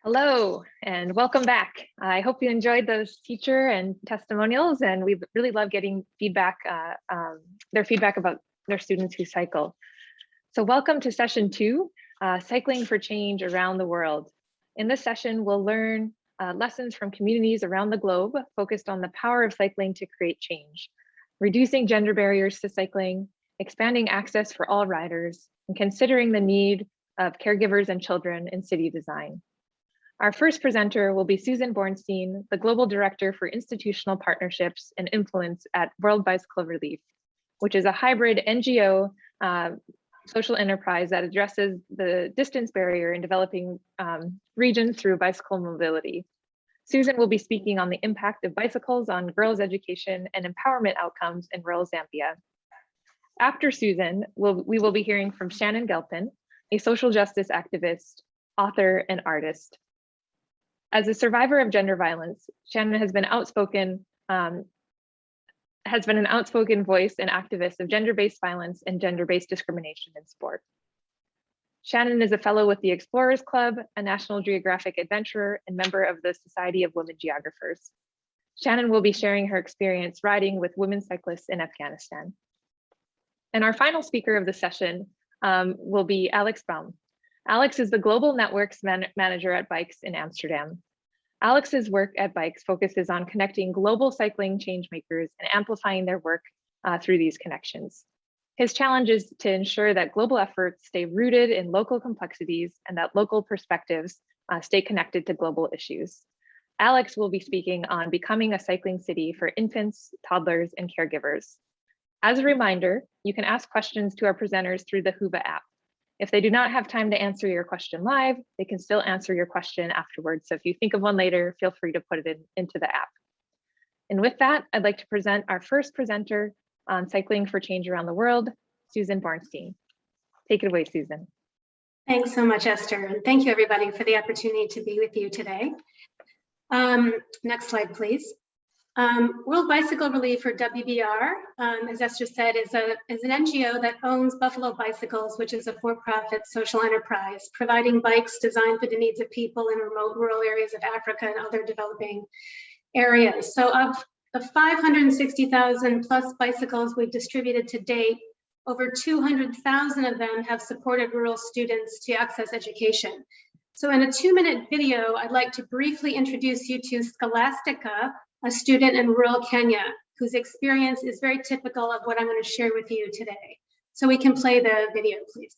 Hello and welcome back. I hope you enjoyed those teacher and testimonials, and we really love getting feedback, their feedback about their students who cycle. So welcome to session 2, Cycling for Change Around the World. In this session, we'll learn lessons from communities around the globe focused on the power of cycling to create change, reducing gender barriers to cycling, expanding access for all riders, and considering the need of caregivers and children in city design. Our first presenter will be Susan Bornstein, the Global Director for Institutional Partnerships and Influence at World Bicycle Relief, which is a hybrid NGO social enterprise that addresses the distance barrier in developing regions through bicycle mobility. Susan will be speaking on the impact of bicycles on girls' education and empowerment outcomes in rural Zambia. After Susan, we will be hearing from Shannon Galpin, a social justice activist, author, and artist. As a survivor of gender violence, Shannon has been an outspoken voice and activist of gender-based violence and gender-based discrimination in sport. Shannon is a fellow with the Explorers Club, a National Geographic adventurer, and member of the Society of Women Geographers. Shannon will be sharing her experience riding with women cyclists in Afghanistan. And our final speaker of the session will be Alex Baum. Alex is the Global Networks Manager at Bikes in Amsterdam. Alex's work at Bikes focuses on connecting global cycling changemakers and amplifying their work through these connections. His challenge is to ensure that global efforts stay rooted in local complexities and that local perspectives stay connected to global issues. Alex will be speaking on becoming a cycling city for infants, toddlers, and caregivers. As a reminder, you can ask questions to our presenters through the Huba app. If they do not have time to answer your question live, they can still answer your question afterwards. So if you think of one later, feel free to put it into the app. And with that, I'd like to present our first presenter on Cycling for Change Around the World, Susan Bornstein. Take it away, Susan. Thanks so much, Esther. And thank you everybody for the opportunity to be with you today. Next slide, please. World Bicycle Relief, or WBR, as Esther said, is an NGO that owns Buffalo Bicycles, which is a for-profit social enterprise, providing bikes designed for the needs of people in remote rural areas of Africa and other developing areas. So of the 560,000 plus bicycles we've distributed to date, over 200,000 of them have supported rural students to access education. So in a 2-minute video, I'd like to briefly introduce you to Scholastica, a student in rural Kenya, whose experience is very typical of what I'm going to share with you today. So we can play the video, please.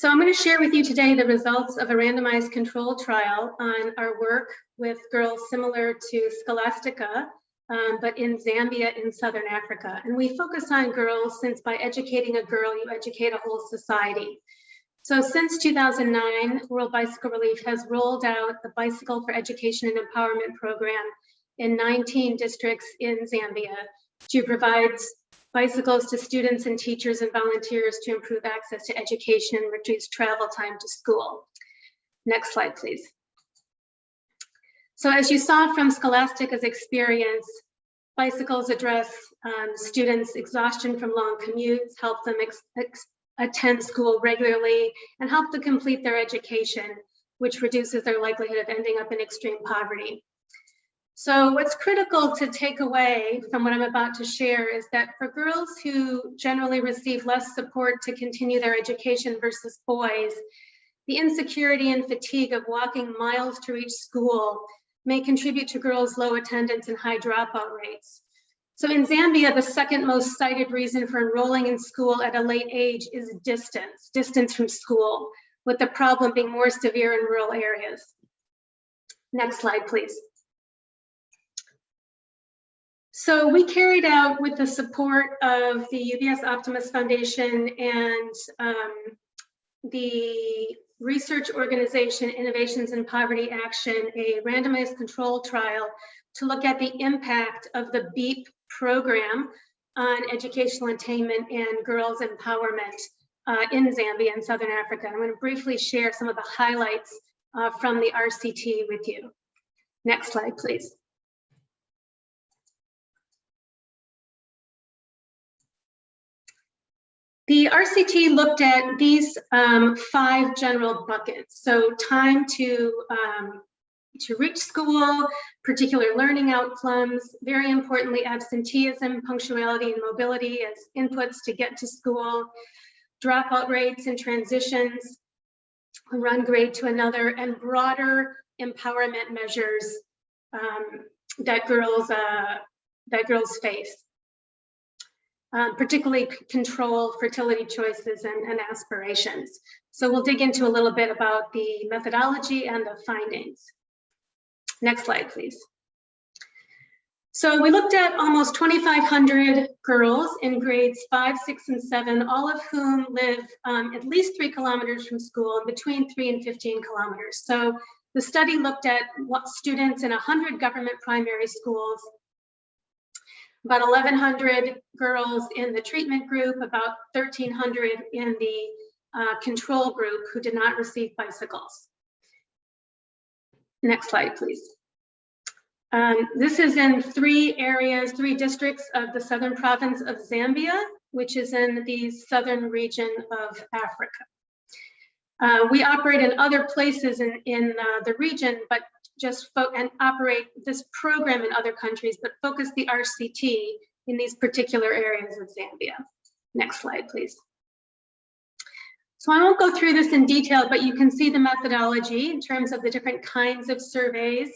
So I'm going to share with you today the results of a randomized control trial on our work with girls similar to Scholastica, but in Zambia in Southern Africa. And we focus on girls since by educating a girl, you educate a whole society. So since 2009, World Bicycle Relief has rolled out the Bicycle for Education and Empowerment program in 19 districts in Zambia to provide bicycles to students and teachers and volunteers to improve access to education and reduce travel time to school. Next slide, please. So as you saw from Scholastica's experience, bicycles address students' exhaustion from long commutes, help them attend school regularly, and help to complete their education, which reduces their likelihood of ending up in extreme poverty. So what's critical to take away from what I'm about to share is that for girls who generally receive less support to continue their education versus boys, the insecurity and fatigue of walking miles to reach school may contribute to girls' low attendance and high dropout rates. So in Zambia, the second most cited reason for enrolling in school at a late age is distance from school, with the problem being more severe in rural areas. Next slide, please. So we carried out, with the support of the UBS Optimus Foundation and the research organization Innovations in Poverty Action, a randomized control trial to look at the impact of the BEEP program on educational attainment and girls' empowerment in Zambia and Southern Africa. I'm going to briefly share some of the highlights from the RCT with you. Next slide, please. The RCT looked at these 5 general buckets. So time to reach school, particular learning outcomes, very importantly, absenteeism, punctuality, and mobility as inputs to get to school, dropout rates and transitions, one grade to another, and broader empowerment measures that girls face. Particularly control, fertility choices, and aspirations. So we'll dig into a little bit about the methodology and the findings. Next slide, please. So we looked at almost 2,500 girls in grades 5, 6, and 7, all of whom live at least 3 kilometers from school and between 3 and 15 kilometers. So the study looked at what students in 100 government primary schools, about 1,100 girls in the treatment group, about 1,300 in the control group who did not receive bicycles. Next slide, please. This is in 3 districts of the southern province of Zambia, which is in the southern region of Africa. We operate in other places in the region, but and operate this program in other countries, but focus the RCT in these particular areas of Zambia. Next slide, please. So I won't go through this in detail, but you can see the methodology in terms of the different kinds of surveys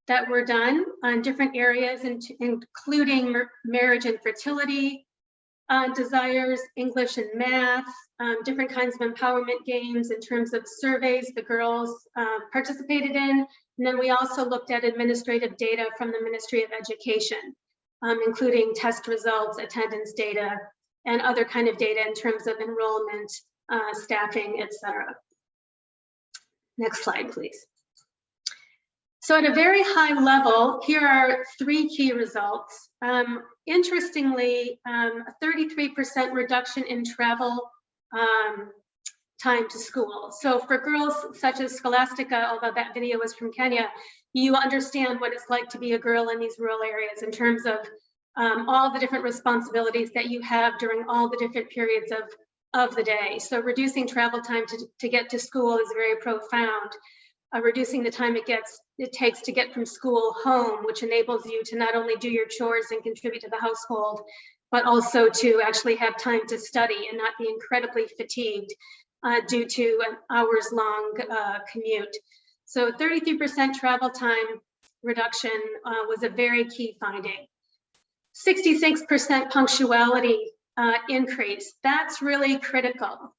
that were done on different areas, including marriage and fertility, desires, English and math, different kinds of empowerment games in terms of surveys the girls participated in. And then we also looked at administrative data from the Ministry of Education, including test results, attendance data, and other kind of data in terms of enrollment, staffing, etc. Next slide, please. So at a very high level, here are 3 key results. Interestingly, a 33% reduction in travel time to school. So for girls such as Scholastica, although that video was from Kenya, you understand what it's like to be a girl in these rural areas in terms of all the different responsibilities that you have during all the different periods of the day. So reducing travel time to get to school is very profound. Reducing the time it takes to get from school home, which enables you to not only do your chores and contribute to the household, but also to actually have time to study and not be incredibly fatigued due to an hours-long commute. So 33% travel time reduction was a very key finding. 66% punctuality increase. That's really critical.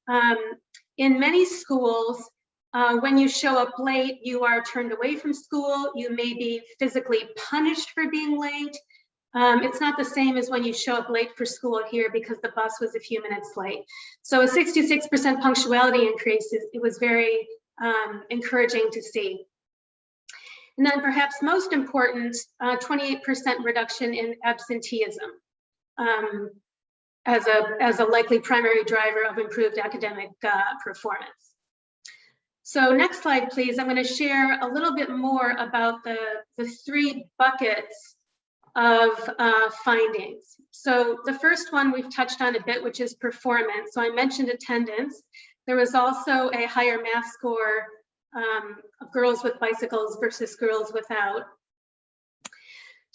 in many schools, when you show up late, you are turned away from school. You may be physically punished for being late. It's not the same as when you show up late for school here because the bus was a few minutes late. So a 66% punctuality increase, it was very encouraging to see. And then perhaps most important, 28% reduction in absenteeism as a likely primary driver of improved academic performance. So next slide, please. I'm going to share a little bit more about the three buckets of findings. So the first one we've touched on a bit, which is performance. So I mentioned attendance. There was also a higher math score of girls with bicycles versus girls without.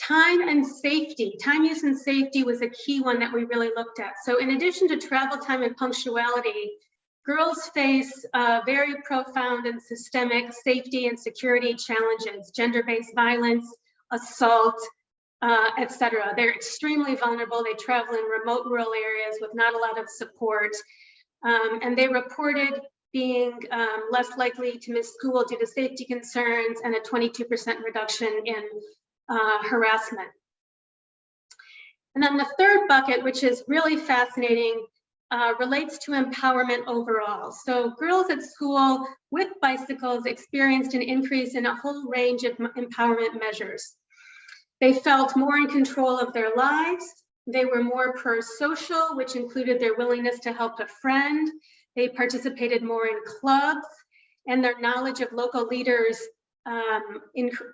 Time and safety, time use and safety was a key one that we really looked at. So in addition to travel time and punctuality, girls face very profound and systemic safety and security challenges, gender-based violence, assault, etc. They're extremely vulnerable. They travel in remote rural areas with not a lot of support. And they reported being less likely to miss school due to safety concerns and a 22% reduction in harassment. And then the third bucket, which is really fascinating, relates to empowerment overall. So girls at school with bicycles experienced an increase in a whole range of empowerment measures. They felt more in control of their lives. They were more pro-social, which included their willingness to help a friend. They participated more in clubs, and their knowledge of local leaders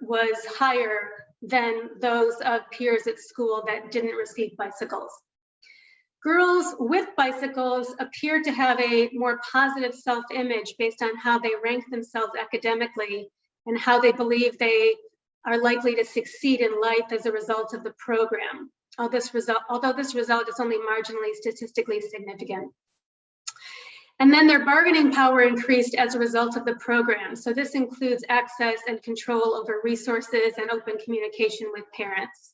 was higher than those of peers at school that didn't receive bicycles. Girls with bicycles appeared to have a more positive self-image based on how they rank themselves academically and how they believe they are likely to succeed in life as a result of the program, although this result is only marginally statistically significant. And then their bargaining power increased as a result of the program. So this includes access and control over resources and open communication with parents.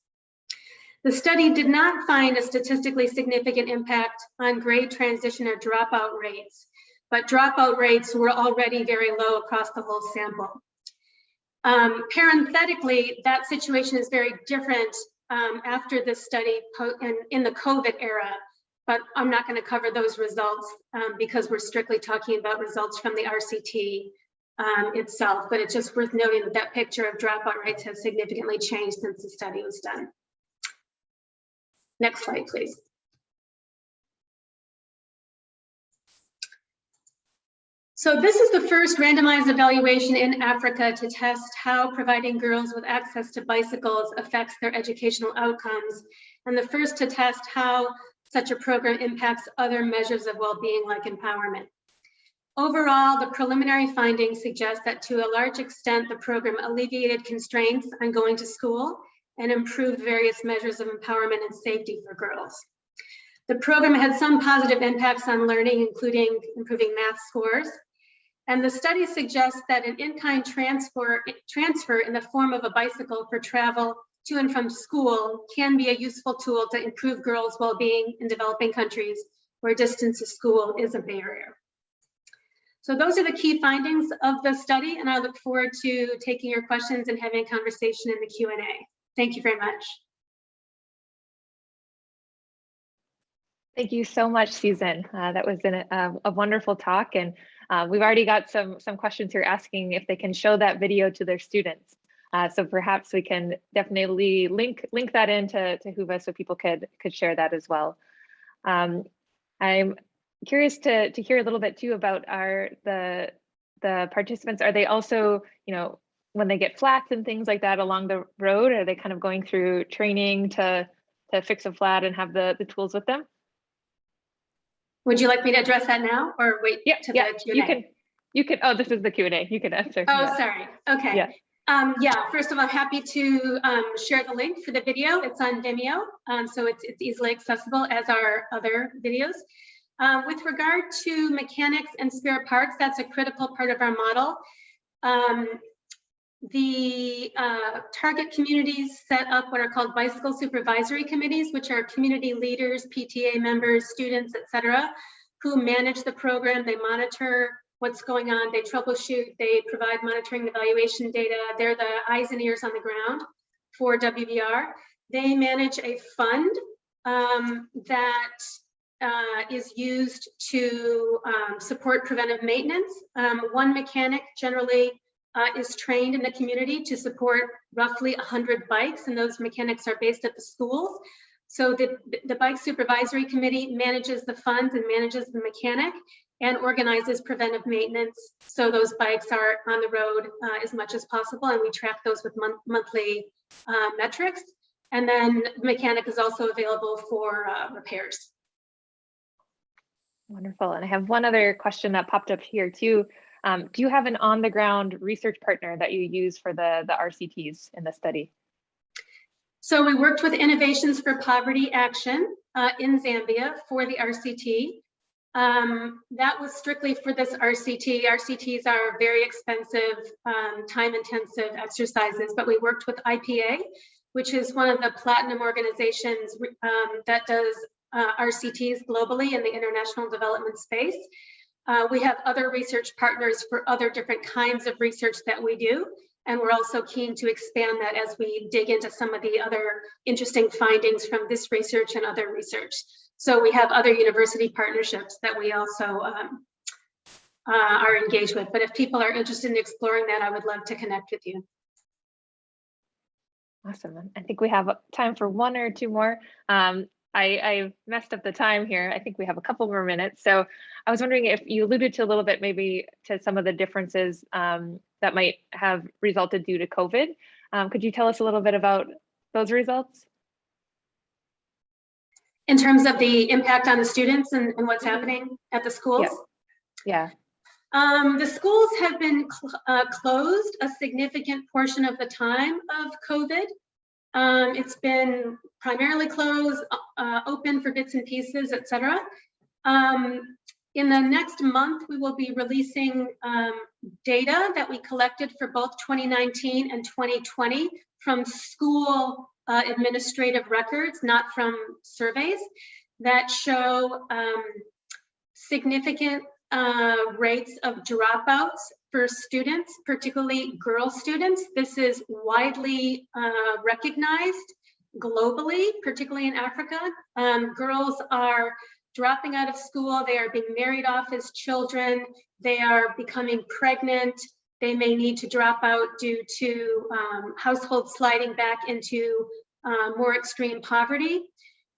The study did not find a statistically significant impact on grade transition or dropout rates, but dropout rates were already very low across the whole sample. Parenthetically, that situation is very different after this study in the COVID era, but I'm not going to cover those results because we're strictly talking about results from the RCT itself, but it's just worth noting that that picture of dropout rates has significantly changed since the study was done. Next slide, please. So this is the first randomized evaluation in Africa to test how providing girls with access to bicycles affects their educational outcomes, and the first to test how such a program impacts other measures of well-being like empowerment. Overall, the preliminary findings suggest that to a large extent, the program alleviated constraints on going to school and improved various measures of empowerment and safety for girls. The program had some positive impacts on learning, including improving math scores. And the study suggests that an in-kind transfer in the form of a bicycle for travel to and from school can be a useful tool to improve girls' well-being in developing countries where distance to school is a barrier. So those are the key findings of the study, and I look forward to taking your questions and having a conversation in the Q&A. Thank you very much. Thank you so much, Susan. That was a wonderful talk, and we've already got some questions here asking if they can show that video to their students. So perhaps we can definitely link that into Huva so people could share that as well. I'm curious to hear a little bit too about the participants. Are they also, when they get flats and things like that along the road, are they kind of going through training to fix a flat and have the tools with them? Would you like me to address that now or wait to the Q&A? You can, oh, this is the Q&A. You can answer. Oh, yeah. Sorry. Okay. Yeah. First of all, happy to share the link for the video. It's on Vimeo, so it's easily accessible as are other videos. With regard to mechanics and spare parts, that's a critical part of our model. The target communities set up what are called bicycle supervisory committees, which are community leaders, PTA members, students, etc., who manage the program. They monitor what's going on, they troubleshoot, they provide monitoring and evaluation data. They're the eyes and ears on the ground for WBR. They manage a fund that is used to support preventive maintenance. One mechanic generally is trained in the community to support roughly 100 bikes, and those mechanics are based at the schools. So the Bike Supervisory Committee manages the funds and manages the mechanic and organizes preventive maintenance, so those bikes are on the road as much as possible, and we track those with monthly metrics. And then the mechanic is also available for repairs. Wonderful. And I have one other question that popped up here too. Do you have an on-the-ground research partner that you use for the RCTs in the study? So we worked with Innovations for Poverty Action in Zambia for the RCT. That was strictly for this RCT. RCTs are very expensive, time-intensive exercises, but we worked with IPA, which is one of the platinum organizations that does RCTs globally in the international development space. We have other research partners for other different kinds of research that we do, and we're also keen to expand that as we dig into some of the other interesting findings from this research and other research. So we have other university partnerships that we also are engaged with. But if people are interested in exploring that, I would love to connect with you. Awesome. I think we have time for one or two more. I messed up the time here. I think we have a couple more minutes. So I was wondering if you alluded to a little bit maybe to some of the differences that might have resulted due to COVID. Could you tell us a little bit about those results? In terms of the impact on the students and what's happening at the schools? Yeah. The schools have been closed a significant portion of the time of COVID. It's been primarily closed, open for bits and pieces, etc. In the next month, we will be releasing data that we collected for both 2019 and 2020 from school administrative records, not from surveys, that show significant rates of dropouts for students, particularly girl students. This is widely recognized globally, particularly in Africa. Girls are dropping out of school. They are being married off as children. They are becoming pregnant. They may need to drop out due to households sliding back into more extreme poverty.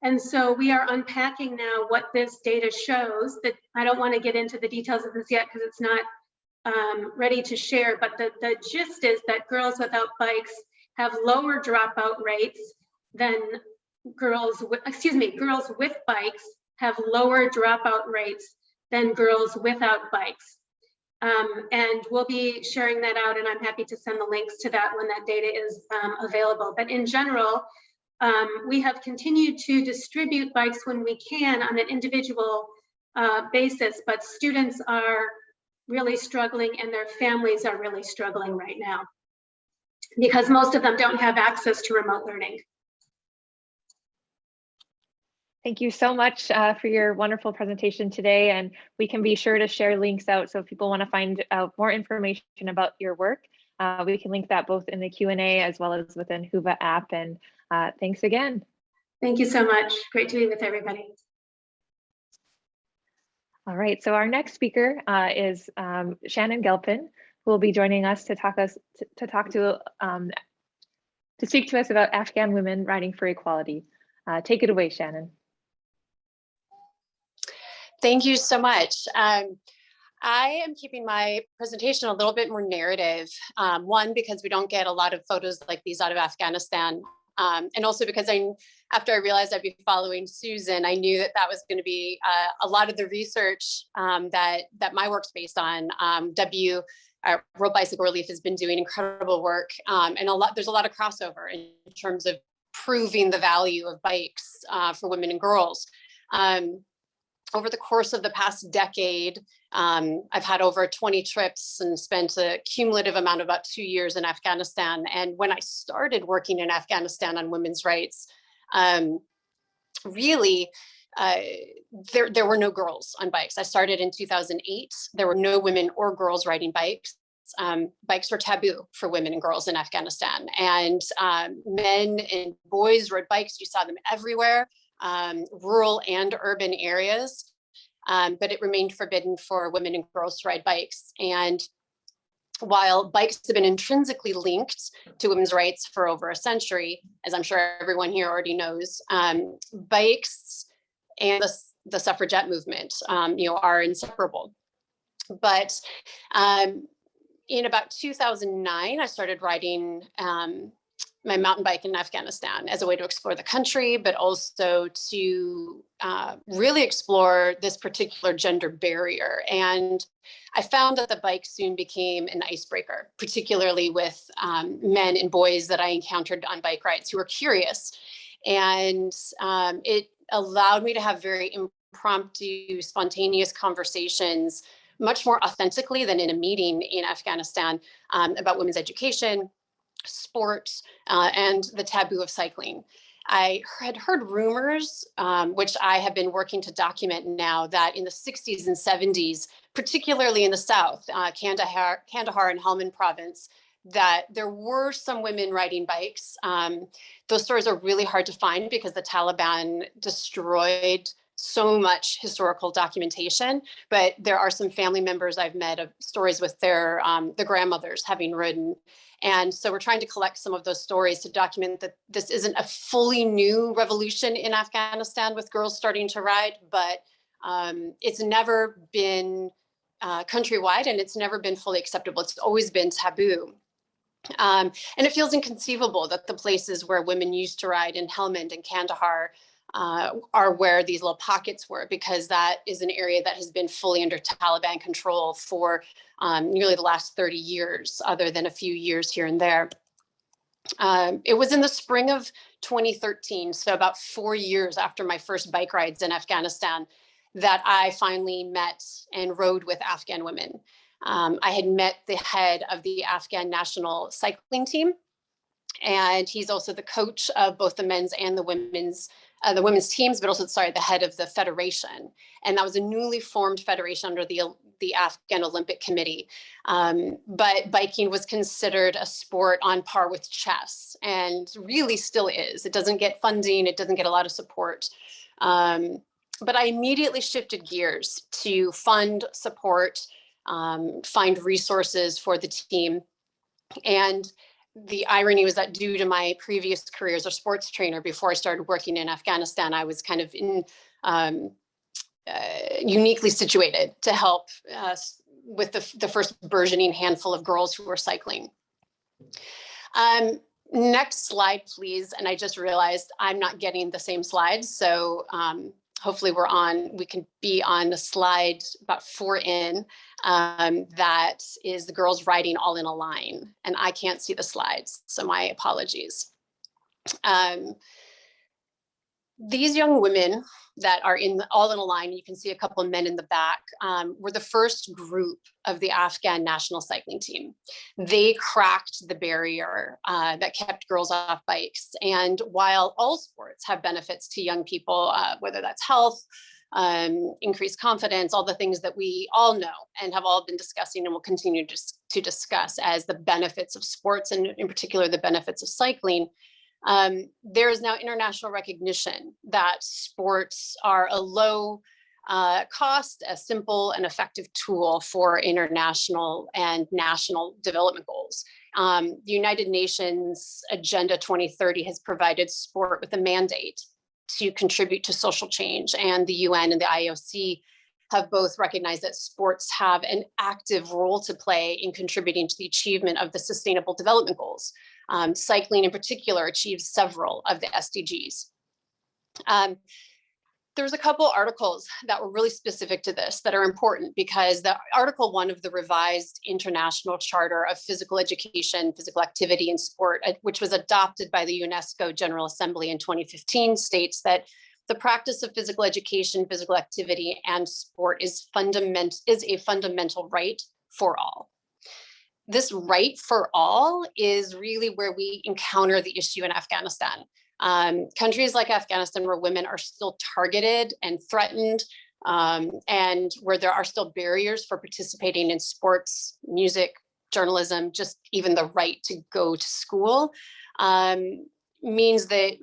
And so we are unpacking now what this data shows. That I don't want to get into the details of this yet because it's not ready to share, but the gist is that girls without bikes have lower dropout rates than girls with bikes have lower dropout rates than girls without bikes. And we'll be sharing that out, and I'm happy to send the links to that when that data is available. But in general, we have continued to distribute bikes when we can on an individual basis, but students are really struggling and their families are really struggling right now because most of them don't have access to remote learning. Thank you so much for your wonderful presentation today, and we can be sure to share links out, so if people want to find out more information about your work, we can link that both in the Q&A as well as within Whova app. And thanks again. Thank you so much. Great to be with everybody. All right, so our next speaker is Shannon Galpin, who will be joining us to speak to us about Afghan women riding for equality. Take it away, Shannon. Thank you so much. I am keeping my presentation a little bit more narrative. One, because we don't get a lot of photos like these out of Afghanistan. And also because after I realized I'd be following Susan, I knew that that was going to be a lot of the research that my work's based on. World Bicycle Relief has been doing incredible work, and there's a lot of crossover in terms of proving the value of bikes for women and girls. Over the course of the past decade, I've had over 20 trips and spent a cumulative amount of about 2 years in Afghanistan. And when I started working in Afghanistan on women's rights, really, there were no girls on bikes. I started in 2008. There were no women or girls riding bikes. Bikes were taboo for women and girls in Afghanistan, and men and boys rode bikes. You saw them everywhere, rural and urban areas, but it remained forbidden for women and girls to ride bikes. And while bikes have been intrinsically linked to women's rights for over a century, as I'm sure everyone here already knows, bikes and the suffragette movement, are inseparable. But in about 2009, I started riding my mountain bike in Afghanistan as a way to explore the country, but also to really explore this particular gender barrier. And I found that the bike soon became an icebreaker, particularly with men and boys that I encountered on bike rides who were curious. And it allowed me to have very impromptu, spontaneous conversations, much more authentically than in a meeting in Afghanistan, about women's education, sports, and the taboo of cycling. I had heard rumors, which I have been working to document now, that in the 60s and 70s, particularly in the South, Kandahar and Helmand province, that there were some women riding bikes. Those stories are really hard to find because the Taliban destroyed so much historical documentation, but there are some family members I've met of stories with their grandmothers having ridden. And so we're trying to collect some of those stories to document that this isn't a fully new revolution in Afghanistan with girls starting to ride, but it's never been countrywide, and it's never been fully acceptable. It's always been taboo. And it feels inconceivable that the places where women used to ride in Helmand and Kandahar are where these little pockets were, because that is an area that has been fully under Taliban control for nearly the last 30 years, other than a few years here and there. It was in the spring of 2013, so about 4 years after my first bike rides in Afghanistan, that I finally met and rode with Afghan women. I had met the head of the Afghan national cycling team, and he's also the coach of both the men's and the women's teams, but also, the head of the federation. And that was a newly formed federation under the Afghan Olympic Committee. But biking was considered a sport on par with chess, and really still is. It doesn't get funding, it doesn't get a lot of support. But I immediately shifted gears to fund, support, find resources for the team. And the irony was that due to my previous career as a sports trainer before I started working in Afghanistan, I was kind of uniquely situated to help with the first burgeoning handful of girls who were cycling. Next slide, please. And I just realized I'm not getting the same slides. So hopefully we can be on the slide about 4 in. That is the girls riding all in a line, and I can't see the slides, so my apologies. These young women that are all in a line, you can see a couple of men in the back, were the first group of the Afghan national cycling team. They cracked the barrier that kept girls off bikes. And while all sports have benefits to young people, whether that's health, increased confidence, all the things that we all know and have all been discussing and will continue to discuss as the benefits of sports, and in particular the benefits of cycling, there is now international recognition that sports are a low cost, a simple and effective tool for international and national development goals. The United Nations Agenda 2030 has provided sport with a mandate to contribute to social change, and the UN and the IOC have both recognized that sports have an active role to play in contributing to the achievement of the Sustainable Development Goals. Cycling in particular achieves several of the SDGs. There's a couple articles that were really specific to this that are important, because the Article 1 of the revised International Charter of Physical Education, Physical Activity and Sport, which was adopted by the UNESCO General Assembly in 2015, states that the practice of physical education, physical activity, and sport is a fundamental right for all. This right for all is really where we encounter the issue in Afghanistan. Countries like Afghanistan, where women are still targeted and threatened, and where there are still barriers for participating in sports, music, journalism, just even the right to go to school, means that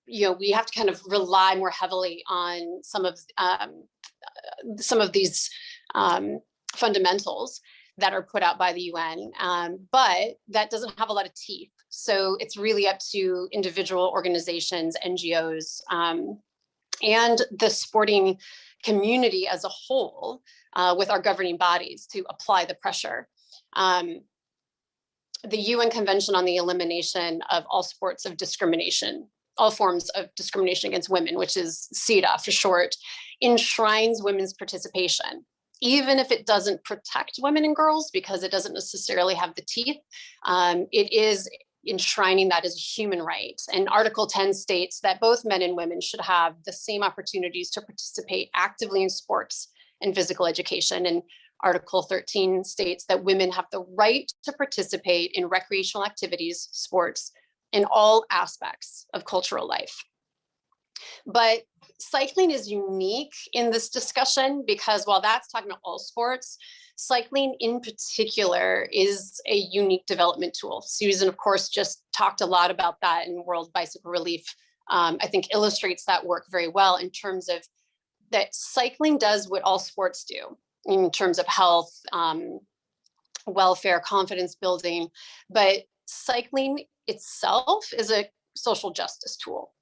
we have to kind of rely more heavily on some of these fundamentals that are put out by the UN, but that doesn't have a lot of teeth. So it's really up to individual organizations, NGOs, and the sporting community as a whole, with our governing bodies, to apply the pressure. The UN Convention on the Elimination of All Sports of Discrimination, all forms of discrimination against women, which is CEDAW for short, enshrines women's participation, even if it doesn't protect women and girls, because it doesn't necessarily have the teeth. It is enshrining that as a human right. And Article 10 states that both men and women should have the same opportunities to participate actively in sports and physical education. And Article 13 states that women have the right to participate in recreational activities, sports, in all aspects of cultural life. But cycling is unique in this discussion because while that's talking about all sports, cycling in particular is a unique development tool. Susan, of course, just talked a lot about that in World Bicycle Relief. I think illustrates that work very well in terms of that cycling does what all sports do in terms of health, welfare, confidence building, but cycling itself is a social justice tool.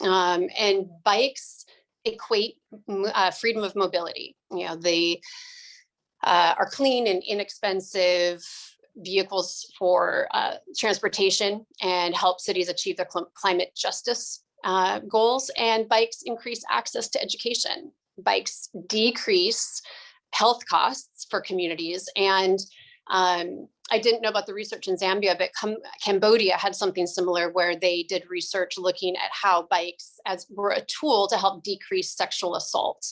And bikes equate freedom of mobility. They are clean and inexpensive vehicles for transportation and help cities achieve their climate justice goals. And bikes increase access to education. Bikes decrease health costs for communities. And I didn't know about the research in Zambia, but Cambodia had something similar where they did research looking at how bikes were a tool to help decrease sexual assault.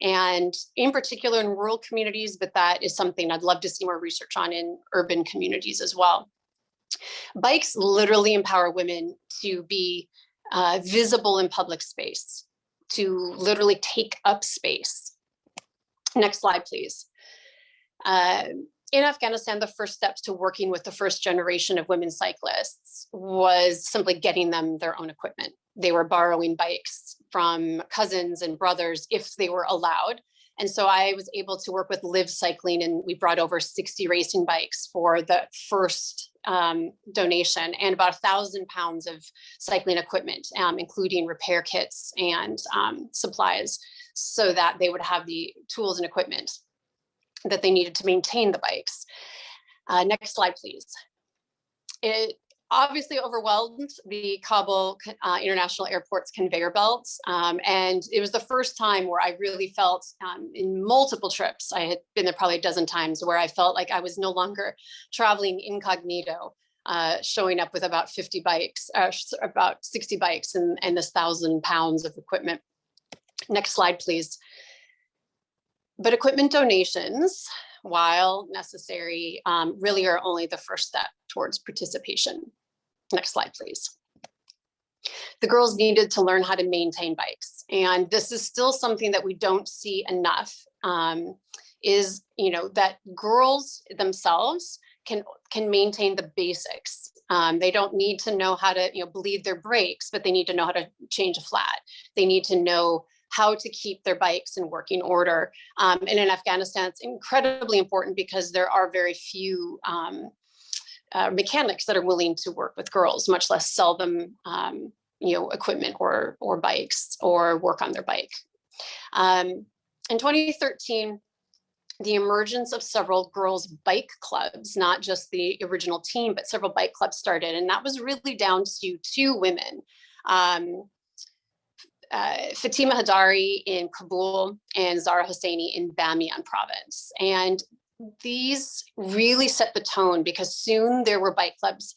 And in particular in rural communities, but that is something I'd love to see more research on in urban communities as well. Bikes literally empower women to be visible in public space, to literally take up space. Next slide, please. In Afghanistan, the first steps to working with the first generation of women cyclists was simply getting them their own equipment. They were borrowing bikes from cousins and brothers if they were allowed. And so I was able to work with Live Cycling, and we brought over 60 racing bikes for the first donation, and about 1,000 pounds of cycling equipment, including repair kits and supplies, so that they would have the tools and equipment that they needed to maintain the bikes. Next slide, please. It obviously overwhelmed the Kabul International Airport's conveyor belts. And it was the first time where I really felt in multiple trips, I had been there probably a dozen times, where I felt like I was no longer traveling incognito, showing up with about 50 bikes, about 60 bikes and this 1,000 pounds of equipment. Next slide, please. But equipment donations, while necessary, really are only the first step towards participation. Next slide, please. The girls needed to learn how to maintain bikes. And this is still something that we don't see enough, is that girls themselves can maintain the basics. They don't need to know how to bleed their brakes, but they need to know how to change a flat. They need to know how to keep their bikes in working order. And in Afghanistan, it's incredibly important because there are very few mechanics that are willing to work with girls, much less sell them equipment or bikes or work on their bike. In 2013, the emergence of several girls' bike clubs, not just the original team, but several bike clubs started. And that was really down to two women. Fatima Hadari in Kabul and Zara Hosseini in Bamiyan province. And these really set the tone because soon there were bike clubs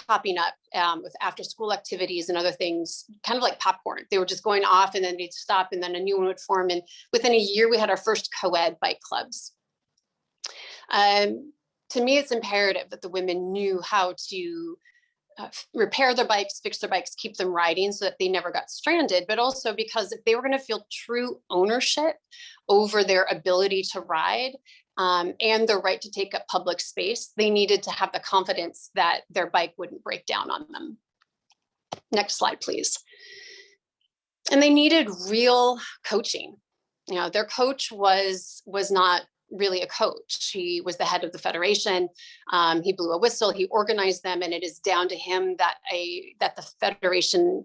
popping up with after school activities and other things, kind of like popcorn. They were just going off and then they'd stop and then a new one would form. And within a year, we had our first co-ed bike clubs. To me, it's imperative that the women knew how to repair their bikes, fix their bikes, keep them riding so that they never got stranded, but also because if they were going to feel true ownership over their ability to ride and their right to take up public space, they needed to have the confidence that their bike wouldn't break down on them. Next slide, please. And they needed real coaching. You know, their coach was not really a coach. He was the head of the federation. He blew a whistle, he organized them, and it is down to him that the federation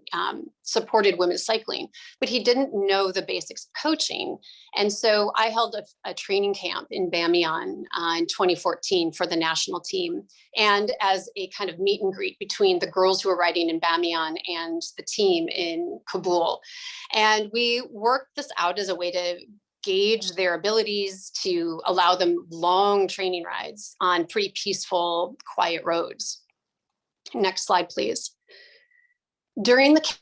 supported women's cycling, but he didn't know the basics of coaching. And so I held a training camp in Bamiyan in 2014 for the national team, and as a kind of meet and greet between the girls who were riding in Bamiyan and the team in Kabul. And we worked this out as a way to gauge their abilities, to allow them long training rides on pretty peaceful, quiet roads. Next slide, please. During the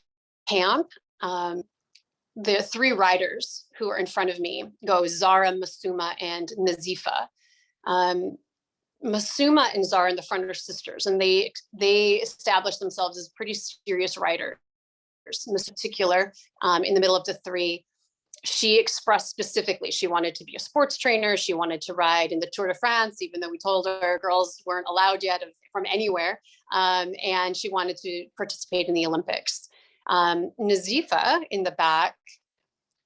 camp, the three riders who are in front of me go Zara, Masuma, and Nazifa. Masuma and Zara in the front are sisters, and they established themselves as pretty serious riders. In particular, in the middle of the three, she expressed specifically she wanted to be a sports trainer. She wanted to ride in the Tour de France, even though we told her girls weren't allowed yet from anywhere. And she wanted to participate in the Olympics. Nazifa in the back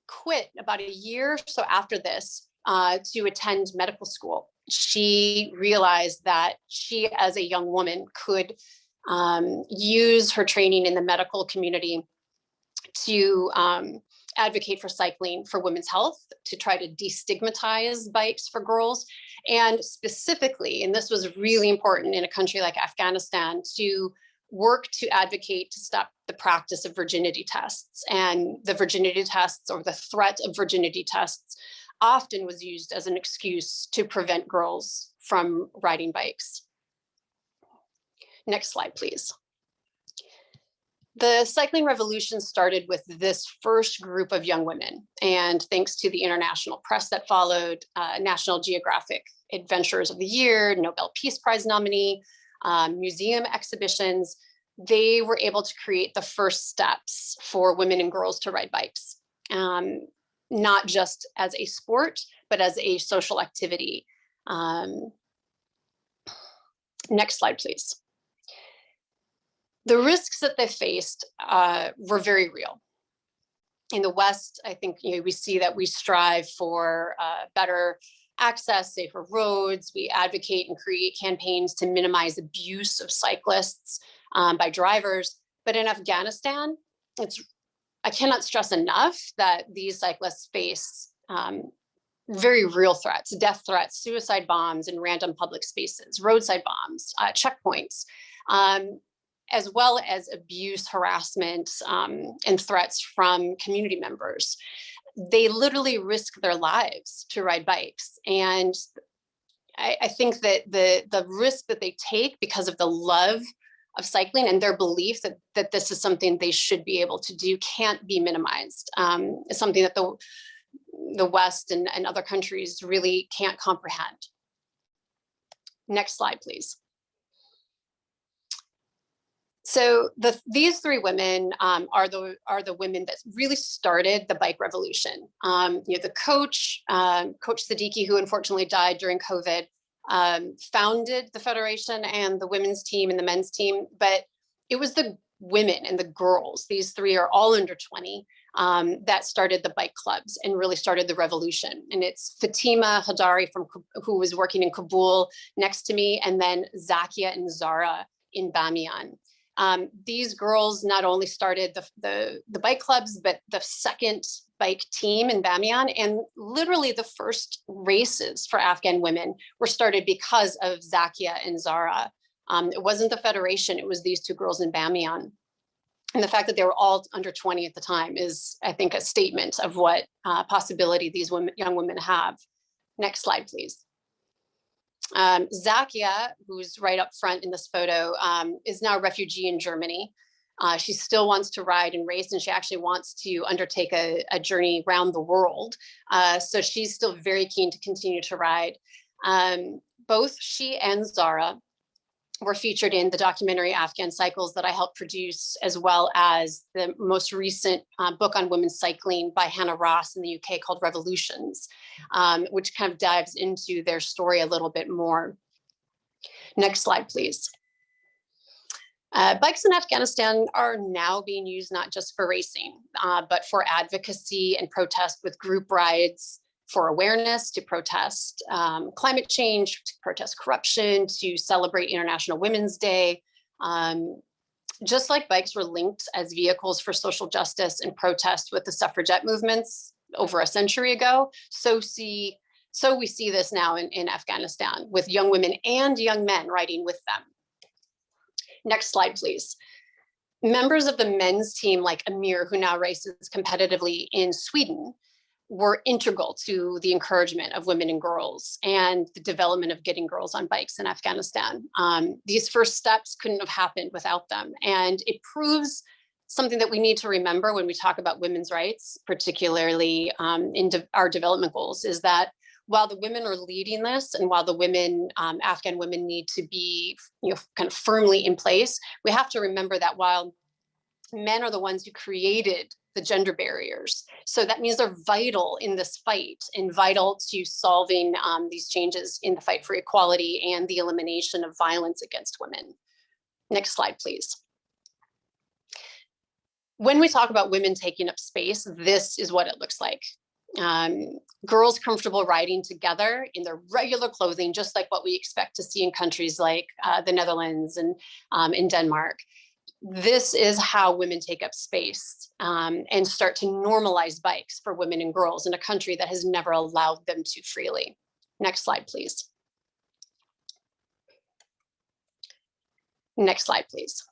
quit about a year or so after this to attend medical school. She realized that she, as a young woman, could use her training in the medical community to advocate for cycling for women's health, to try to destigmatize bikes for girls, and specifically, and this was really important in a country like Afghanistan, to work to advocate to stop the practice of virginity tests. And the virginity tests, or the threat of virginity tests, often was used as an excuse to prevent girls from riding bikes. Next slide, please. The cycling revolution started with this first group of young women, and thanks to the international press that followed, National Geographic Adventurers of the Year, Nobel Peace Prize nominee, museum exhibitions, they were able to create the first steps for women and girls to ride bikes, not just as a sport, but as a social activity. Next slide, please. The risks that they faced were very real. In the West, I think we see that we strive for better access, safer roads. We advocate and create campaigns to minimize abuse of cyclists by drivers. But in Afghanistan, I cannot stress enough that these cyclists face very real threats, death threats, suicide bombs in random public spaces, roadside bombs, checkpoints, as well as abuse, harassment, and threats from community members. They literally risk their lives to ride bikes. And I think that the risk that they take because of the love of cycling and their belief that this is something they should be able to do can't be minimized. It's something that the West and other countries really can't comprehend. Next slide, please. So these three women are the women that really started the bike revolution. The coach, Coach Siddiqui, who unfortunately died during COVID, founded the federation and the women's team and the men's team, but it was the women and the girls, these three are all under 20, that started the bike clubs and really started the revolution. And it's Fatima Hadari who was working in Kabul next to me, and then Zakia and Zara in Bamiyan. These girls not only started the bike clubs, but the second bike team in Bamiyan, and literally the first races for Afghan women were started because of Zakia and Zara. It wasn't the federation, it was these two girls in Bamiyan. And the fact that they were all under 20 at the time is, I think, a statement of what possibility these young women have. Next slide, please. Zakia, who's right up front in this photo, is now a refugee in Germany. She still wants to ride and race, and she actually wants to undertake a journey around the world. So she's still very keen to continue to ride. Both she and Zara were featured in the documentary Afghan Cycles that I helped produce, as well as the most recent book on women's cycling by Hannah Ross in the UK called Revolutions, which kind of dives into their story a little bit more. Next slide, please. Bikes in Afghanistan are now being used not just for racing, but for advocacy and protest with group rides, for awareness, to protest climate change, to protest corruption, to celebrate International Women's Day. Just like bikes were linked as vehicles for social justice and protest with the suffragette movements over a century ago, so we see this now in Afghanistan, with young women and young men riding with them. Next slide, please. Members of the men's team, like Amir, who now races competitively in Sweden, were integral to the encouragement of women and girls and the development of getting girls on bikes in Afghanistan. These first steps couldn't have happened without them. And it proves something that we need to remember when we talk about women's rights, particularly in our development goals, is that while the women are leading this, and while the women, Afghan women, need to be, kind of firmly in place, we have to remember that while men are the ones who created the gender barriers, so that means they're vital in this fight and vital to solving these changes in the fight for equality and the elimination of violence against women. Next slide, please. When we talk about women taking up space, this is what it looks like. Girls comfortable riding together in their regular clothing, just like what we expect to see in countries like the Netherlands and in Denmark. This is how women take up space and start to normalize bikes for women and girls in a country that has never allowed them to freely. Next slide, please. Next slide, please.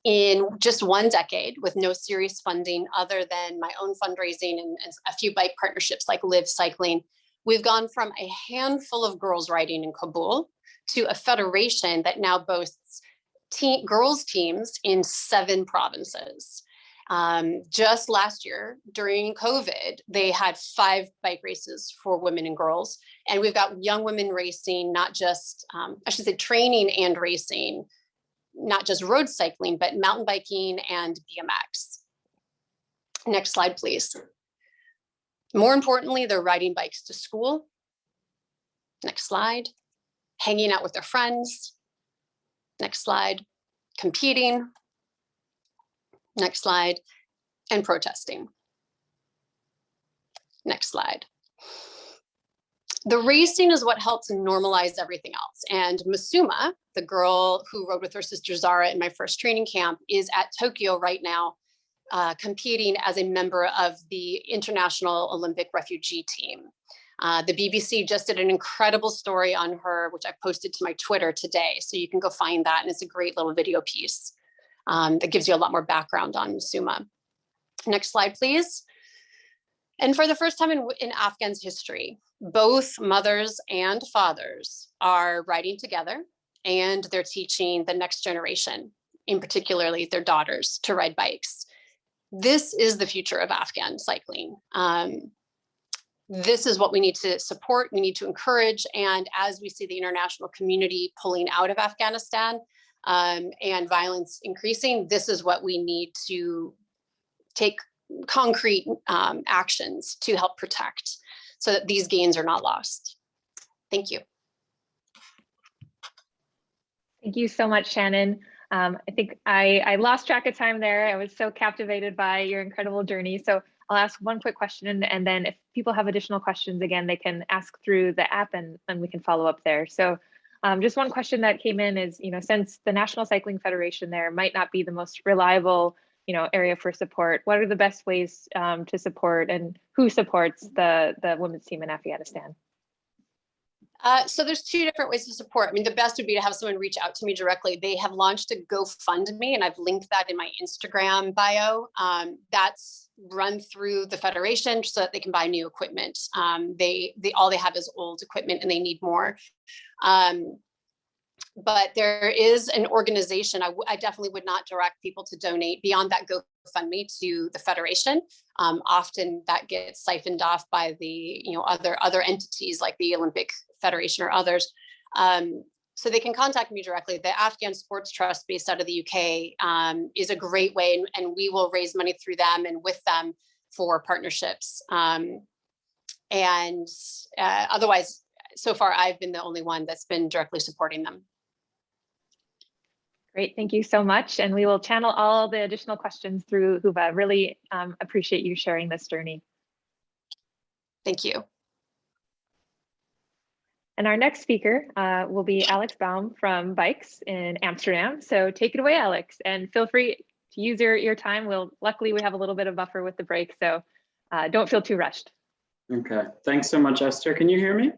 In just one decade, with no serious funding other than my own fundraising and a few bike partnerships like Live Cycling, we've gone from a handful of girls riding in Kabul to a federation that now boasts girls teams in 7 provinces. Just last year, during COVID, they had 5 bike races for women and girls. And we've got young women racing, not just, I should say training and racing, not just road cycling, but mountain biking and BMX. Next slide, please. More importantly, they're riding bikes to school. Next slide. Hanging out with their friends. Next slide. Competing. Next slide. And protesting. Next slide. The racing is what helps normalize everything else. And Masuma, the girl who rode with her sister Zara in my first training camp, is at Tokyo right now, competing as a member of the International Olympic Refugee Team. The BBC just did an incredible story on her, which I posted to my Twitter today. So you can go find that. And it's a great little video piece that gives you a lot more background on Masuma. Next slide, please. And for the first time in Afghan's history, both mothers and fathers are riding together, and they're teaching the next generation, in particularly their daughters, to ride bikes. This is the future of Afghan cycling. This is what we need to support, we need to encourage, and as we see the international community pulling out of Afghanistan and violence increasing, this is what we need to take concrete actions to help protect so that these gains are not lost. Thank you. Thank you so much, Shannon. I think I lost track of time there. I was so captivated by your incredible journey. So I'll ask one quick question, and then if people have additional questions, again, they can ask through the app and we can follow up there. So just one question that came in is, since the National Cycling Federation there might not be the most reliable area for support, what are the best ways to support, and who supports the women's team in Afghanistan? So there's 2 different ways to support. I mean, the best would be to have someone reach out to me directly. They have launched a GoFundMe, and I've linked that in my Instagram bio. That's run through the Federation so that they can buy new equipment. All they have is old equipment and they need more. But there is an organization, I definitely would not direct people to donate beyond that GoFundMe to the Federation. Often that gets siphoned off by the other entities like the Olympic Federation or others. so they can contact me directly. The Afghan Sports Trust based out of the UK is a great way, and we will raise money through them and with them for partnerships. Otherwise, so far, I've been the only one that's been directly supporting them. Great, thank you so much. And we will channel all the additional questions through Huva. Really appreciate you sharing this journey. Thank you. And our next speaker will be Alex Baum from BYCS in Amsterdam. So take it away, Alex, and feel free to use your time. Luckily, we have a little bit of buffer with the break, so don't feel too rushed. Okay, thanks so much, Esther. Can you hear me?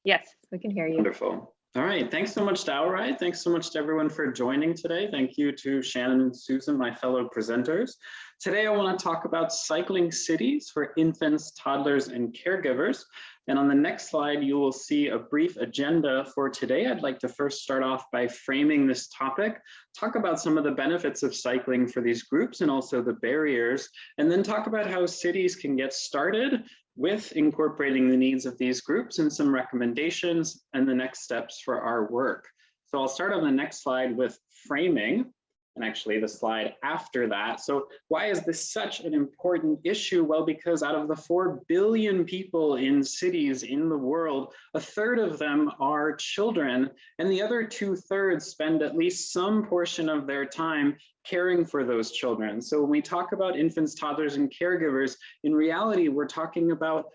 Yes, we can hear you. Wonderful. All right, thanks so much to Outride. Thanks so much to everyone for joining today. Thank you to Shannon and Susan, my fellow presenters. Today, I want to talk about cycling cities for infants, toddlers, and caregivers. And on the next slide, you will see a brief agenda for today. I'd like to first start off by framing this topic, talk about some of the benefits of cycling for these groups and also the barriers, and then talk about how cities can get started with incorporating the needs of these groups and some recommendations and the next steps for our work. So I'll start on the next slide with framing, and actually the slide after that. So why is this such an important issue? Well, because out of the 4 billion people in cities in the world, 1/3 of them are children, and the other 2/3 spend at least some portion of their time caring for those children. So when we talk about infants, toddlers, and caregivers, in reality, we're talking about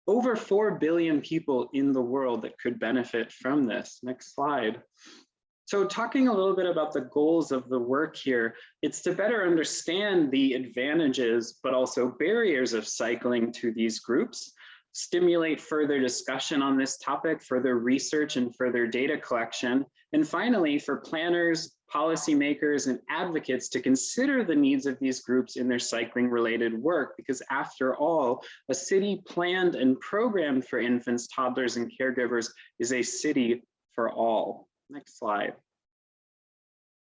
over 4 billion people in the world that could benefit from this. Next slide. So talking a little bit about the goals of the work here, it's to better understand the advantages, but also barriers of cycling to these groups, stimulate further discussion on this topic, further research and further data collection, and finally, for planners, policymakers, and advocates to consider the needs of these groups in their cycling-related work, because after all, a city planned and programmed for infants, toddlers, and caregivers is a city for all. Next slide.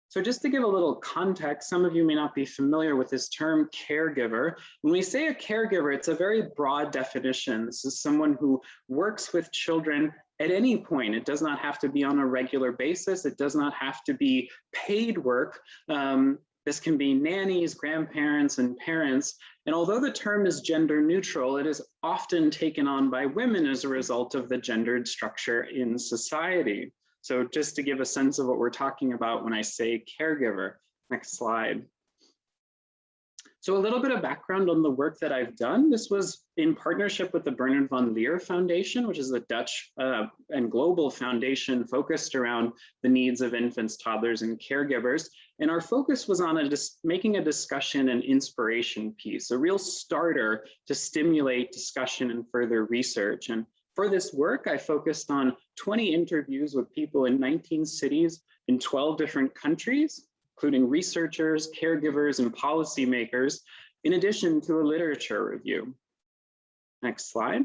So just to give a little context, some of you may not be familiar with this term caregiver. When we say a caregiver, it's a very broad definition. This is someone who works with children at any point. It does not have to be on a regular basis. It does not have to be paid work. This can be nannies, grandparents, and parents. And although the term is gender neutral, it is often taken on by women as a result of the gendered structure in society. So just to give a sense of what we're talking about when I say caregiver. Next slide. So a little bit of background on the work that I've done. This was in partnership with the Bernard von Leer Foundation, which is a Dutch and global foundation focused around the needs of infants, toddlers, and caregivers. And our focus was on making a discussion and inspiration piece, a real starter to stimulate discussion and further research. And for this work, I focused on 20 interviews with people in 19 cities in 12 different countries, including researchers, caregivers, and policymakers, in addition to a literature review. Next slide.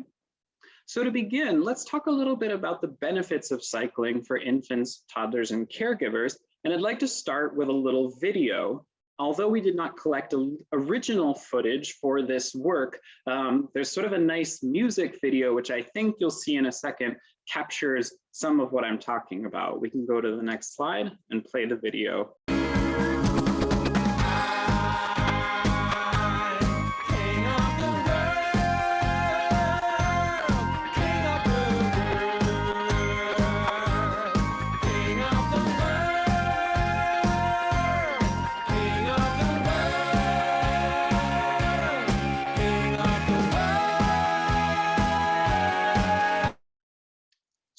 So to begin, let's talk a little bit about the benefits of cycling for infants, toddlers, and caregivers. And I'd like to start with a little video. Although we did not collect original footage for this work, there's sort of a nice music video, which I think you'll see in a second, captures some of what I'm talking about. We can go to the next slide and play the video.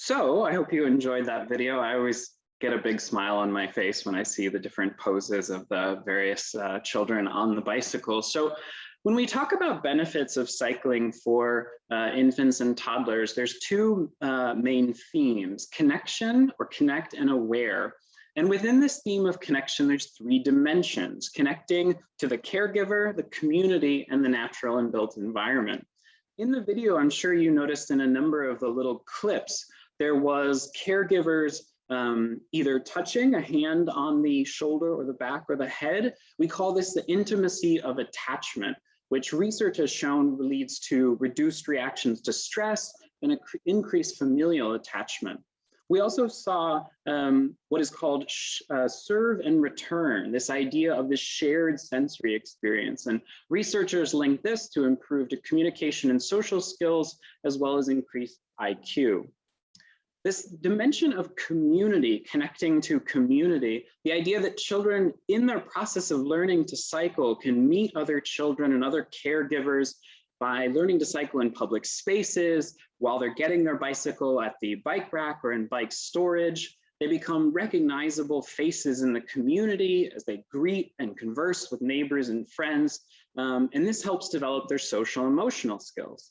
So I hope you enjoyed that video. I always get a big smile on my face when I see the different poses of the various children on the bicycle. So when we talk about benefits of cycling for infants and toddlers, there's two main themes: connection, or connect, and aware. And within this theme of connection, there's 3 dimensions: connecting to the caregiver, the community, and the natural and built environment. In the video, I'm sure you noticed in a number of the little clips, there was caregivers either touching a hand on the shoulder or the back or the head. We call this the intimacy of attachment, which research has shown leads to reduced reactions to stress and increased familial attachment. We also saw what is called serve and return, this idea of the shared sensory experience. And researchers link this to improved communication and social skills, as well as increased IQ. This dimension of community, connecting to community, the idea that children in their process of learning to cycle can meet other children and other caregivers by learning to cycle in public spaces, while they're getting their bicycle at the bike rack or in bike storage. They become recognizable faces in the community as they greet and converse with neighbors and friends. And this helps develop their social emotional skills.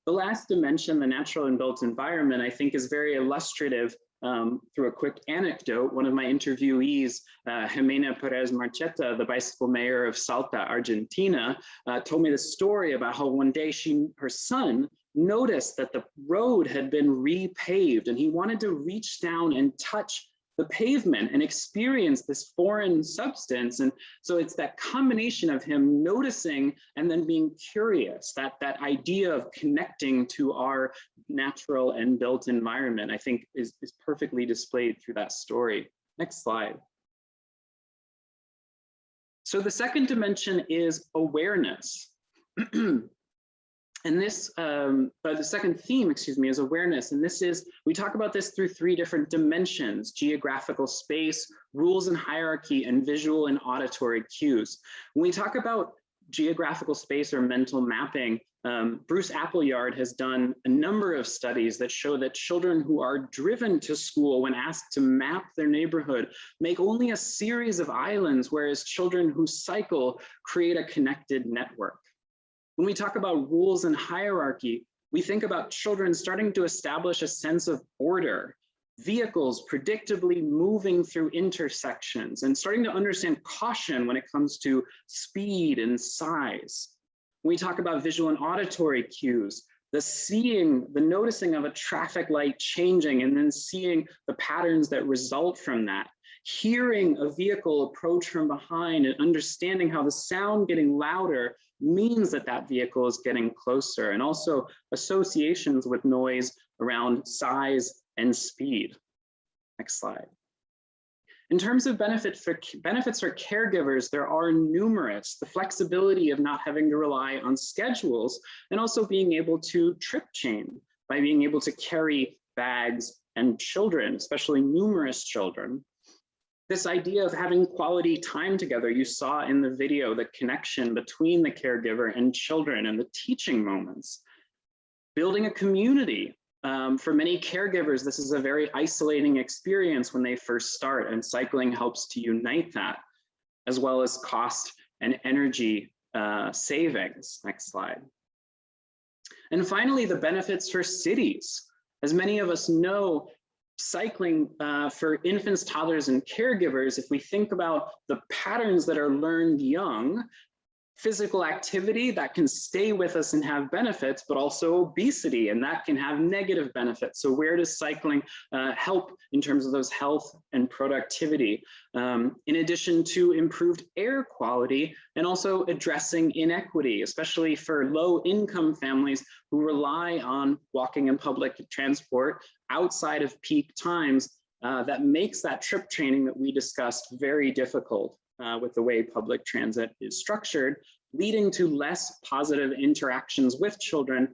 The last dimension, the natural and built environment, I think is very illustrative through a quick anecdote. One of my interviewees, Jimena Perez Marcheta, the bicycle mayor of Salta, Argentina, told me the story about how one day her son noticed that the road had been repaved, and he wanted to reach down and touch the pavement and experience this foreign substance. And so it's that combination of him noticing and then being curious, that idea of connecting to our natural and built environment, I think is perfectly displayed through that story. Next slide. So the second dimension is awareness. And this, the second theme, excuse me, is awareness. And this is, we talk about this through three different dimensions: geographical space, rules and hierarchy, and visual and auditory cues. When we talk about geographical space or mental mapping, Bruce Appleyard has done a number of studies that show that children who are driven to school when asked to map their neighborhood make only a series of islands, whereas children who cycle create a connected network. When we talk about rules and hierarchy, we think about children starting to establish a sense of order, vehicles predictably moving through intersections, and starting to understand caution when it comes to speed and size. When we talk about visual and auditory cues, the noticing of a traffic light changing and then seeing the patterns that result from that. Hearing a vehicle approach from behind and understanding how the sound getting louder means that that vehicle is getting closer, and also associations with noise around size and speed. Next slide. In terms of benefits for caregivers, there are numerous. The flexibility of not having to rely on schedules, and also being able to trip chain by being able to carry bags and children, especially numerous children. This idea of having quality time together, you saw in the video, the connection between the caregiver and children and the teaching moments. Building a community. For many caregivers, this is a very isolating experience when they first start, and cycling helps to unite that, as well as cost and energy savings. Next slide. And finally, the benefits for cities. As many of us know, cycling for infants, toddlers, and caregivers, if we think about the patterns that are learned young, physical activity that can stay with us and have benefits, but also obesity, and that can have negative benefits. So where does cycling help in terms of those health and productivity? In addition to improved air quality, and also addressing inequity, especially for low-income families who rely on walking and public transport outside of peak times, that makes that trip training that we discussed very difficult. With the way public transit is structured, leading to less positive interactions with children,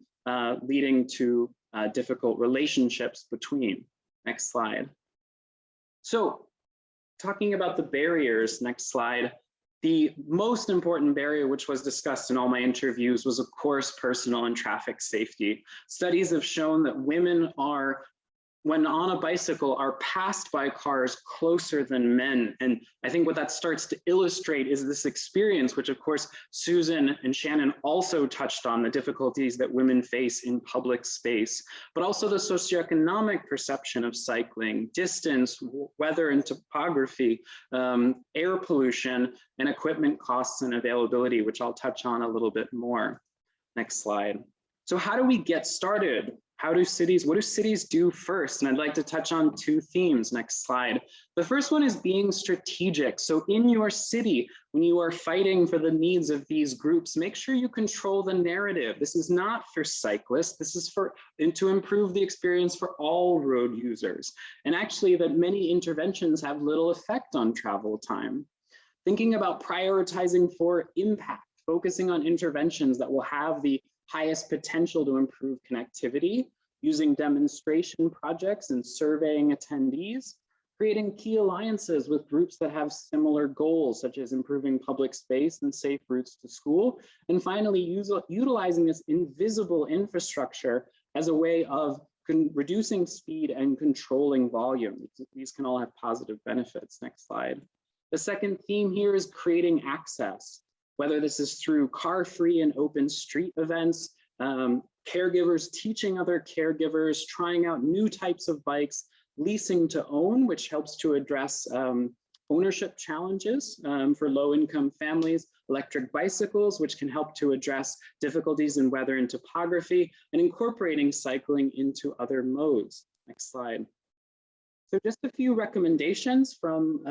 leading to difficult relationships between. Next slide. So talking about the barriers, next slide. The most important barrier, which was discussed in all my interviews, was of course personal and traffic safety. Studies have shown that women are, when on a bicycle, are passed by cars closer than men. And I think what that starts to illustrate is this experience, which of course Susan and Shannon also touched on, the difficulties that women face in public space, but also the socioeconomic perception of cycling, distance, weather and topography, air pollution, and equipment costs and availability, which I'll touch on a little bit more. Next slide. So how do we get started what do cities do first? And I'd like to touch on two themes. Next slide. The first one is being strategic. So in your city, when you are fighting for the needs of these groups, make sure you control the narrative. This is not for cyclists. This is to improve the experience for all road users. And actually that many interventions have little effect on travel time. Thinking about prioritizing for impact, focusing on interventions that will have the highest potential to improve connectivity, using demonstration projects and surveying attendees, creating key alliances with groups that have similar goals, such as improving public space and safe routes to school, and finally utilizing this invisible infrastructure as a way of reducing speed and controlling volume. These can all have positive benefits. Next slide. The second theme here is creating access, whether this is through car-free and open street events, caregivers teaching other caregivers, trying out new types of bikes, leasing to own, which helps to address ownership challenges for low-income families, electric bicycles, which can help to address difficulties in weather and topography, and incorporating cycling into other modes. Next slide. So just a few recommendations from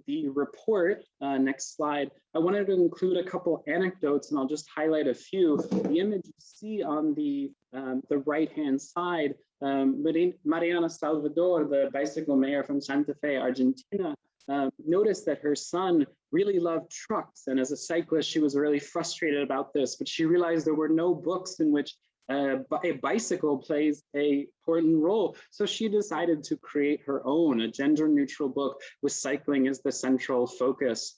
the report. Next slide. I wanted to include a couple anecdotes, and I'll just highlight a few. The image you see on the right-hand side, Mariana Salvador, the bicycle mayor from Santa Fe, Argentina, noticed that her son really loved trucks. And as a cyclist, she was really frustrated about this, but she realized there were no books in which a bicycle plays an important role. So she decided to create her own, a gender-neutral book with cycling as the central focus.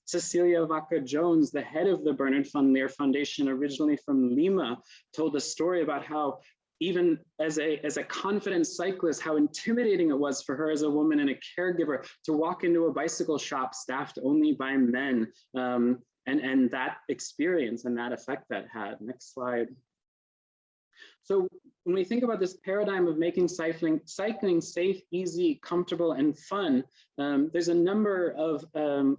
Cecilia Vaca Jones, the head of the Bernard von Leer Foundation, originally from Lima, told a story about how even as a confident cyclist, how intimidating it was for her as a woman and a caregiver to walk into a bicycle shop staffed only by men, and that experience and that effect that had. Next slide. So when we think about this paradigm of making cycling safe, easy, comfortable, and fun, there's a number of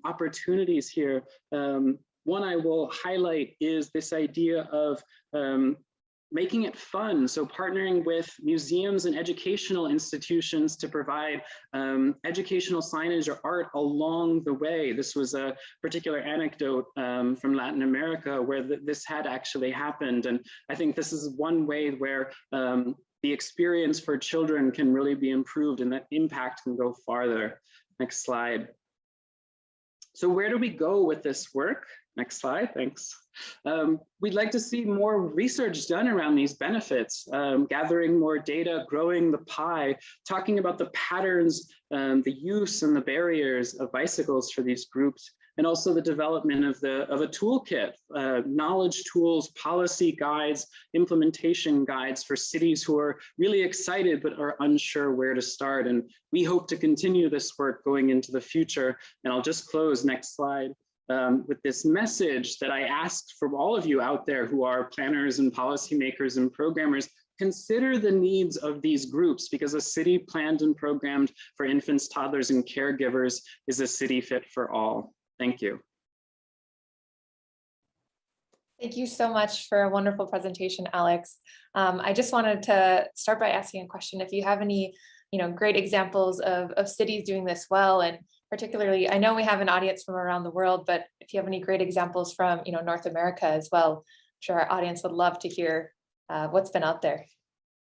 opportunities here. One I will highlight is this idea of making it fun. So partnering with museums and educational institutions to provide educational signage or art along the way. This was a particular anecdote from Latin America where this had actually happened. And I think this is one way where the experience for children can really be improved and that impact can go farther. Next slide. So where do we go with this work? Next slide, thanks. We'd like to see more research done around these benefits, gathering more data, growing the pie, talking about the patterns, the use and the barriers of bicycles for these groups, and also the development of a toolkit, knowledge tools, policy guides, implementation guides for cities who are really excited but are unsure where to start. And we hope to continue this work going into the future. And I'll just close, next slide. With this message that I asked from all of you out there who are planners and policymakers and programmers, consider the needs of these groups, because a city planned and programmed for infants, toddlers, and caregivers is a city fit for all. Thank you. Thank you so much for a wonderful presentation, Alex. I just wanted to start by asking a question. If you have any, great examples of cities doing this well, and particularly, I know we have an audience from around the world, but if you have any great examples from, North America as well, I'm sure our audience would love to hear what's been out there.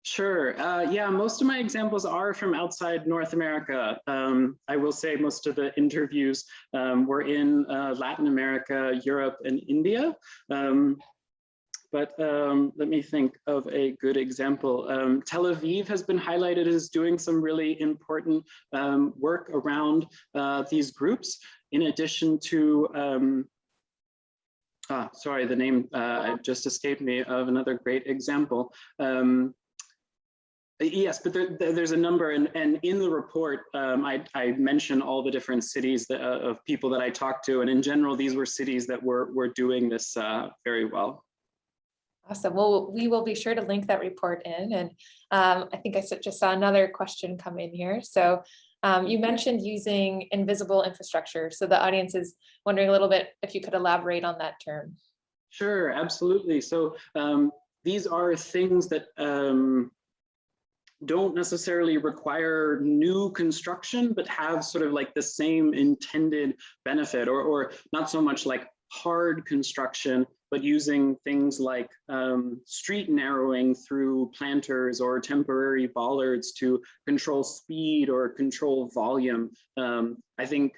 Sure. Yeah, most of my examples are from outside North America. I will say most of the interviews were in Latin America, Europe, and India. But let me think of a good example. Tel Aviv has been highlighted as doing some really important work around these groups, in addition to, sorry, the name just escaped me of another great example. Yes, but there's a number, and in the report, I mention all the different cities of people that I talked to, and in general, these were cities that were doing this very well. Awesome. Well, we will be sure to link that report in. And I think I just saw another question come in here. So you mentioned using invisible infrastructure. So the audience is wondering a little bit if you could elaborate on that term. Sure, absolutely. So these are things that don't necessarily require new construction, but have sort of like the same intended benefit, or not so much like hard construction, but using things like street narrowing through planters or temporary bollards to control speed or control volume. I think,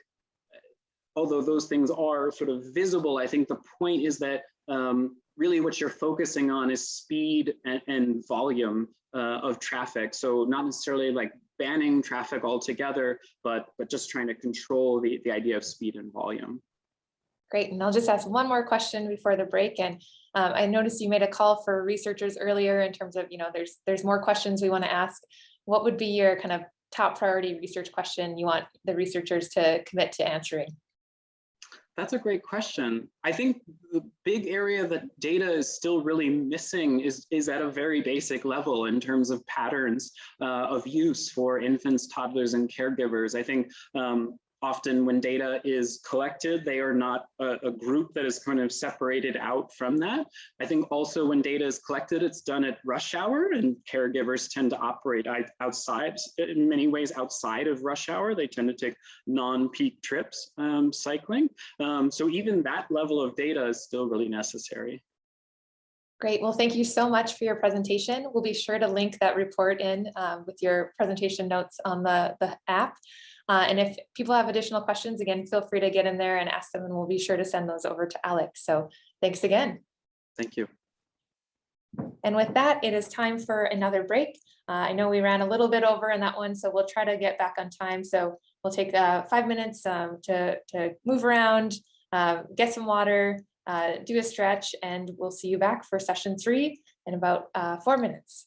although those things are sort of visible, I think the point is that really what you're focusing on is speed and volume of traffic. So not necessarily like banning traffic altogether, but just trying to control the idea of speed and volume. Great, and I'll just ask one more question before the break. And I noticed you made a call for researchers earlier in terms of, there's more questions we want to ask. What would be your kind of top priority research question you want the researchers to commit to answering? That's a great question. I think the big area that data is still really missing is at a very basic level in terms of patterns of use for infants, toddlers, and caregivers. I think often when data is collected, they are not a group that is kind of separated out from that. I think also when data is collected, it's done at rush hour, and caregivers tend to operate outside, in many ways outside of rush hour. They tend to take non-peak trips cycling. So even that level of data is still really necessary. Great. Well, thank you so much for your presentation. We'll be sure to link that report in with your presentation notes on the app. And if people have additional questions, again, feel free to get in there and ask them, and we'll be sure to send those over to Alex. So thanks again. Thank you. And with that, it is time for another break. I know we ran a little bit over in that one, so we'll try to get back on time. So we'll take 5 minutes to move around, get some water, do a stretch, and we'll see you back for session 3 in about 4 minutes.